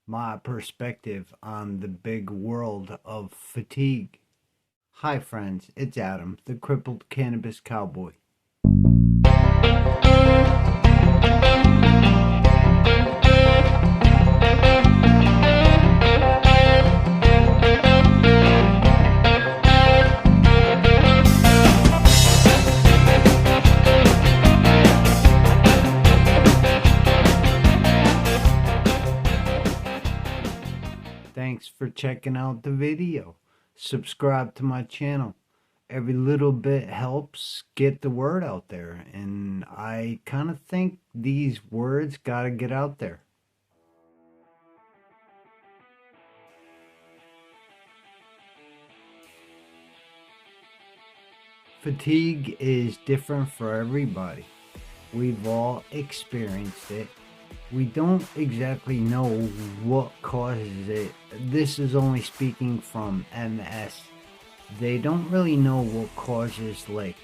my perspective on the big world of fatigue. Hi, friends, it's Adam, the crippled cannabis cowboy. Thanks for checking out the video. Subscribe to my channel. Every little bit helps get the word out there, and I kind of think these words gotta get out there. Fatigue is different for everybody. We've all experienced it. We don't exactly know what causes it. This is only speaking from MS. They don't really know what causes like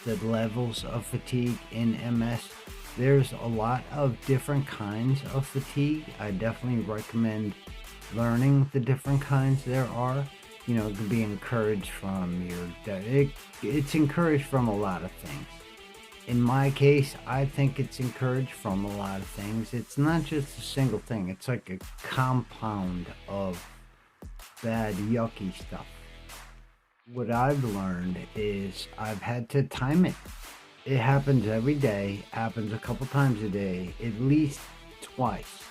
the levels of fatigue in MS. There's a lot of different kinds of fatigue. I definitely recommend learning the different kinds there are. You know, to be encouraged from it's encouraged from a lot of things. In my case, I think it's encouraged from a lot of things. It's not just a single thing. It's like a compound of bad, yucky stuff. What I've learned is I've had to time it. It happens every day, happens a couple times a day, at least twice.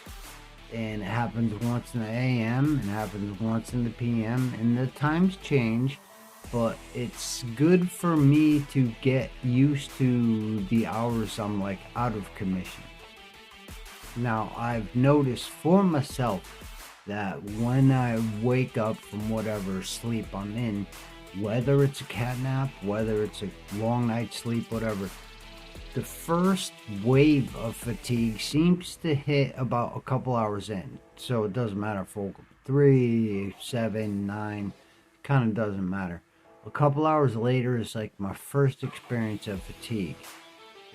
And it happens once in the AM and happens once in the PM, and the times change, but it's good for me to get used to the hours I'm like out of commission. Now, I've noticed for myself that when I wake up from whatever sleep I'm in, whether it's a cat nap, whether it's a long night's sleep, whatever, the first wave of fatigue seems to hit about a couple hours in. So it doesn't matter if we're 3, 7, 9, kind of doesn't matter. A couple hours later is like my first experience of fatigue.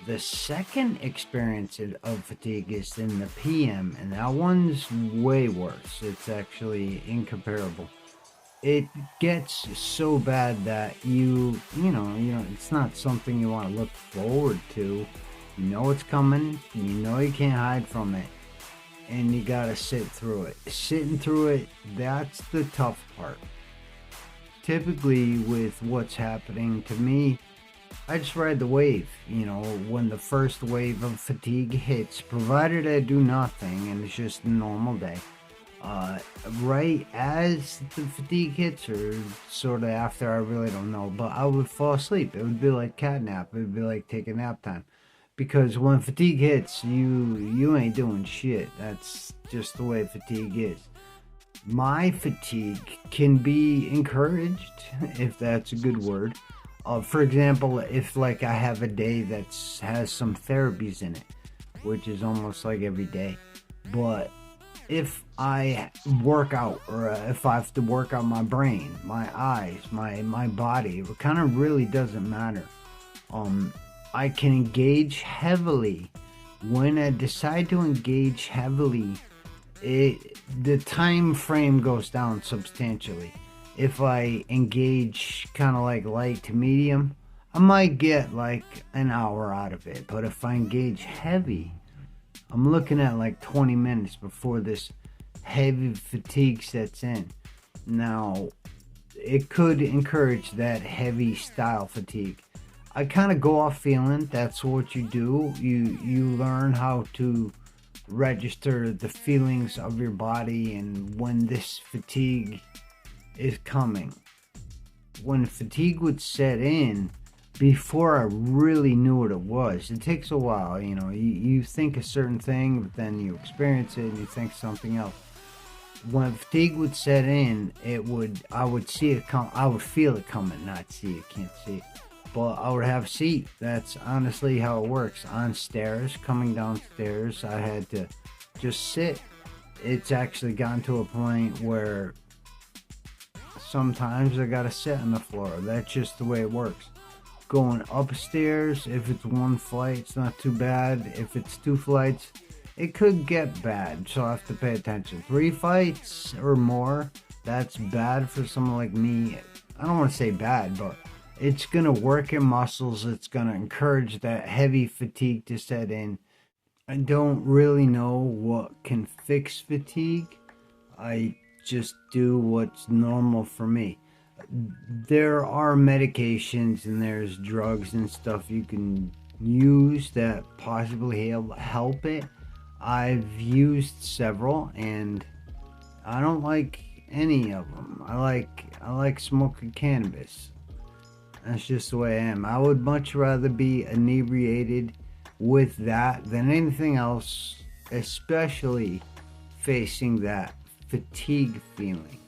The second experience of fatigue is in the PM, and that one's way worse. It's actually incomparable. It gets so bad that you know, it's not something you want to look forward to. You know it's coming, you know you can't hide from it, and you gotta sit through it. Sitting through it, that's the tough part. Typically, with what's happening to me, I just ride the wave. You know, when the first wave of fatigue hits, provided I do nothing and it's just a normal day, right as the fatigue hits, or sort of after, I really don't know, but I would fall asleep. It would be like cat nap. It would be like taking nap time, because when fatigue hits, you ain't doing shit. That's just the way fatigue is. My fatigue can be encouraged, if that's a good word. For example, if like I have a day that has some therapies in it, which is almost like every day, but if I work out, or if I have to work out my brain, my eyes, my body, it kind of really doesn't matter. I can engage heavily. When I decide to engage heavily, the time frame goes down substantially. If I engage kind of like light to medium, I might get like an hour out of it. But if I engage heavy, I'm looking at like 20 minutes before this heavy fatigue sets in. Now, it could encourage that heavy style fatigue. I kind of go off feeling. That's what you do. You learn how to register the feelings of your body and when this fatigue is coming. When fatigue would set in, before I really knew what it was, it takes a while. You know, you think a certain thing, but then you experience it and you think something else. When fatigue would set in, I would see it come. I would feel it coming, not see it. Can't see it, but I would have a seat. That's honestly how it works. On stairs, coming downstairs, I had to just sit. It's actually gotten to a point where sometimes I gotta sit on the floor. That's just the way it works. Going upstairs, if it's one flight, it's not too bad. If it's 2 flights, it could get bad, so I have to pay attention. 3 fights or more, that's bad for someone like me. I don't want to say bad, but it's going to work your muscles. It's going to encourage that heavy fatigue to set in. I don't really know what can fix fatigue. I just do what's normal for me. There are medications and there's drugs and stuff you can use that possibly help it. I've used several and I don't like any of them. I like smoking cannabis. That's just the way I am. I would much rather be inebriated with that than anything else, especially facing that fatigue feeling.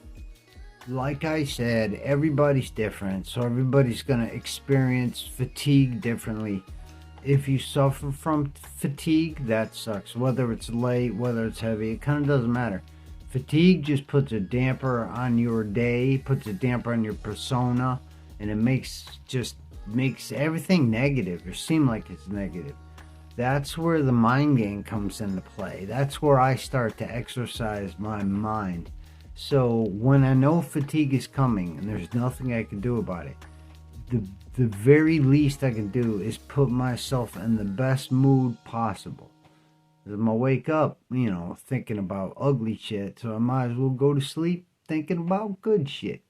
Like I said, everybody's different, so everybody's going to experience fatigue differently. If you suffer from fatigue, that sucks. Whether it's light, whether it's heavy, it kind of doesn't matter. Fatigue just puts a damper on your day, puts a damper on your persona, and it makes everything negative or seem like it's negative. That's where the mind game comes into play. That's where I start to exercise my mind. So when I know fatigue is coming and there's nothing I can do about it, the very least I can do is put myself in the best mood possible. I'm gonna wake up, thinking about ugly shit, so I might as well go to sleep thinking about good shit.